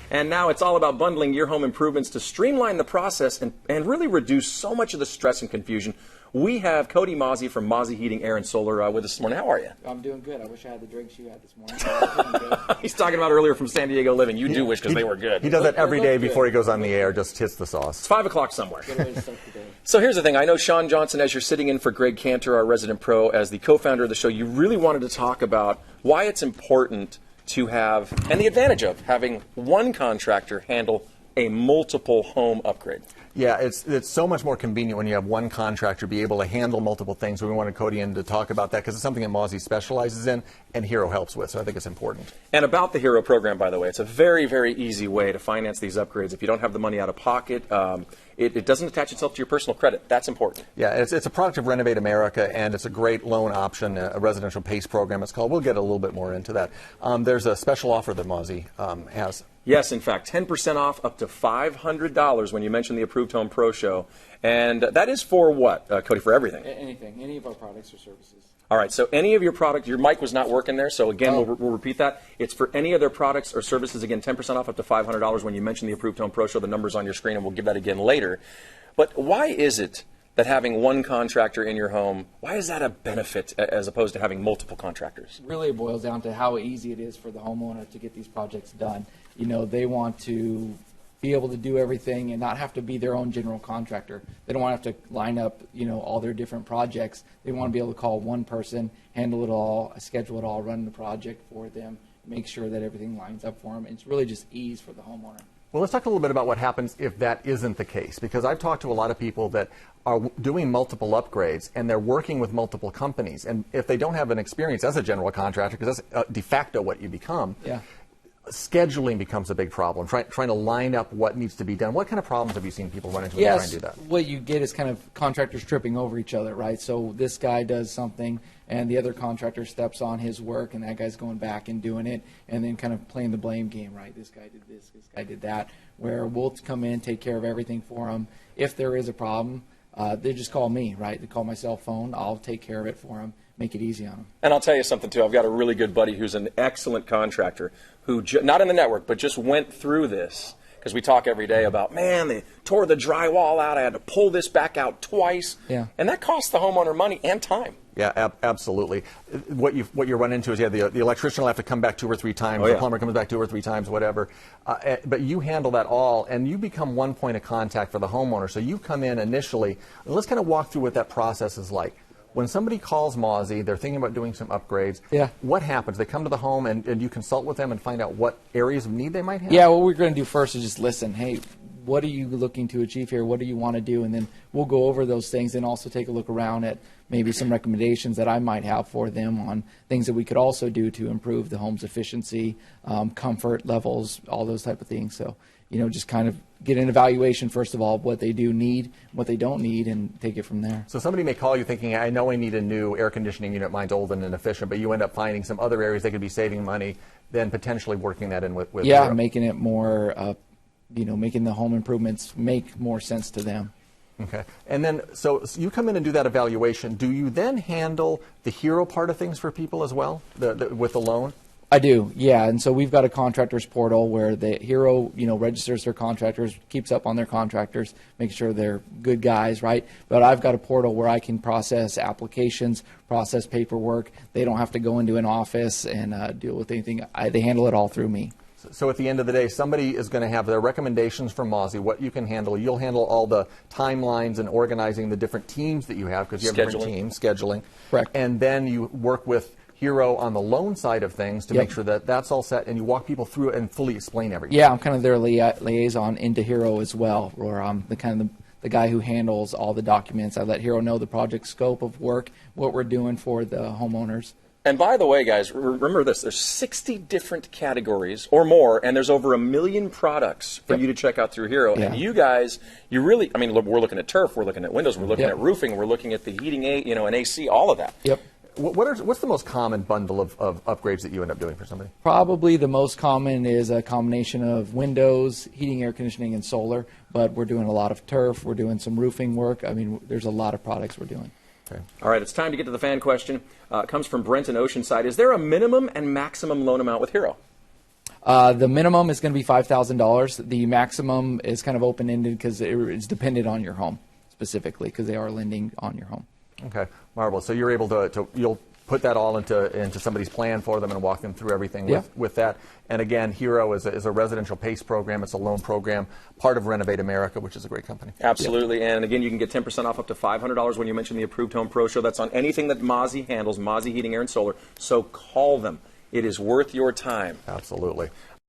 And now it's all about bundling your home improvements to streamline the process and really reduce so much of the stress and confusion. We have Cody Mozzie from Mozzie Heating, Air, and Solar with us this morning. How are you? I'm doing good. I wish I had the drinks you had this morning. He's talking about earlier from San Diego Living. You do wish because they were good. He does that every day before he goes on the air, just hits the sauce. It's 5 o'clock somewhere. Good way to start the day. So here's the thing. I know Sean Johnson, as you're sitting in for Greg Cantor, our resident pro, as the co-founder of the show, you really wanted to talk about why it's important to have, and the advantage of, having one contractor handle a multiple home upgrade. Yeah, it's so much more convenient when you have one contractor be able to handle multiple things. So we wanted Cody in to talk about that because it's something that Mozzie specializes in and Hero helps with. So I think it's important. And about the Hero program, by the way, it's a very, very easy way to finance these upgrades. If you don't have the money out of pocket, it doesn't attach itself to your personal credit. That's important. Yeah, it's a product of Renovate America, and it's a great loan option, a residential PACE program it's called. We'll get a little bit more into that. There's a special offer that Mozzie has. Yes, in fact, 10% off up to $500 when you mention the Approved Home Pro Show. And that is for what, Cody, for everything? Anything, any of our products or services. All right, so any of your products, your mic was not working there, so again, we'll repeat that. It's for any of their products or services, again, 10% off up to $500 when you mention the Approved Home Pro Show. The number's on your screen, and we'll give that again later. But why is it that having one contractor in your home, why is that a benefit as opposed to having multiple contractors? Really, it boils down to how easy it is for the homeowner to get these projects done. You know, they want to be able to do everything and not have to be their own general contractor. They don't want to have to line up, you know, all their different projects. They want to be able to call one person, handle it all, schedule it all, run the project for them, make sure that everything lines up for them. And it's really just ease for the homeowner. Well, let's talk a little bit about what happens if that isn't the case, because I've talked to a lot of people that are doing multiple upgrades and they're working with multiple companies. And if they don't have an experience as a general contractor, because that's de facto what you become, scheduling becomes a big problem, trying to line up what needs to be done. What kind of problems have you seen people run into when they try and do that? What you get is kind of contractors tripping over each other, right? So this guy does something, and the other contractor steps on his work, and that guy's going back and doing it, and then kind of playing the blame game, right? This guy did this guy did that, where we'll come in, take care of everything for them. If there is a problem, they just call me, right? They call my cell phone. I'll take care of it for them, make it easy on them. And I'll tell you something, too. I've got a really good buddy who's an excellent contractor who, not in the network, but just went through this. Because we talk every day about, man, they tore the drywall out. I had to pull this back out twice. Yeah. And that costs the homeowner money and time. Yeah, absolutely. What you run into is, the electrician will have to come back 2 or 3 times. The plumber comes back 2 or 3 times, whatever. But you handle that all, and you become one point of contact for the homeowner. So you come in initially, and let's kind of walk through what that process is like. When somebody calls Mozzie, they're thinking about doing some upgrades. Yeah. What happens? They come to the home, and you consult with them and find out what areas of need they might have? Yeah, what we're going to do first is just listen. Hey, what are you looking to achieve here? What do you want to do? And then we'll go over those things and also take a look around at maybe some recommendations that I might have for them on things that we could also do to improve the home's efficiency, comfort levels, all those type of things. So, you know, just kind of get an evaluation, first of all, of what they do need, what they don't need, and take it from there. So somebody may call you thinking, I know I need a new air conditioning unit, mine's old and inefficient, but you end up finding some other areas they could be saving money, then potentially working that in with Europe. Making it more, making the home improvements make more sense to them. Okay. And then, so you come in and do that evaluation. Do you then handle the Hero part of things for people as well, with the loan? I do, yeah. And so we've got a contractors portal where the Hero, registers their contractors, keeps up on their contractors, makes sure they're good guys, right? But I've got a portal where I can process applications, process paperwork. They don't have to go into an office and deal with anything. They handle it all through me. So at the end of the day, somebody is going to have their recommendations from Mozzie, what you can handle. You'll handle all the timelines and organizing the different teams that you have, because you have different teams, scheduling. Correct. And then you work with Hero on the loan side of things to make sure that that's all set, and you walk people through it and fully explain everything. Yeah, I'm kind of their liaison into Hero as well, or I'm the guy who handles all the documents. I let Hero know the project scope of work, what we're doing for the homeowners. And by the way, guys, remember this. There's 60 different categories or more, and there's over 1 million products for you to check out through Hero. And you guys, we're looking at turf, we're looking at windows, we're looking at roofing, we're looking at the heating, and AC, all of that. Yep. What's the most common bundle of upgrades that you end up doing for somebody? Probably the most common is a combination of windows, heating, air conditioning, and solar. But we're doing a lot of turf. We're doing some roofing work. I mean, there's a lot of products we're doing. Okay. All right, it's time to get to the fan question. It comes from Brent in Oceanside. Is there a minimum and maximum loan amount with Hero? The minimum is going to be $5,000. The maximum is kind of open-ended because it's dependent on your home specifically, because they are lending on your home. Okay, marvelous. So you're able to you'll put that all into somebody's plan for them and walk them through everything with that. And again, Hero is a residential PACE program. It's a loan program, part of Renovate America, which is a great company. Absolutely. And again, you can get 10% off up to $500 when you mention the Approved Home Pro Show. That's on anything that Mozzie handles, Mozzie Heating, Air, and Solar. So call them. It is worth your time. Absolutely.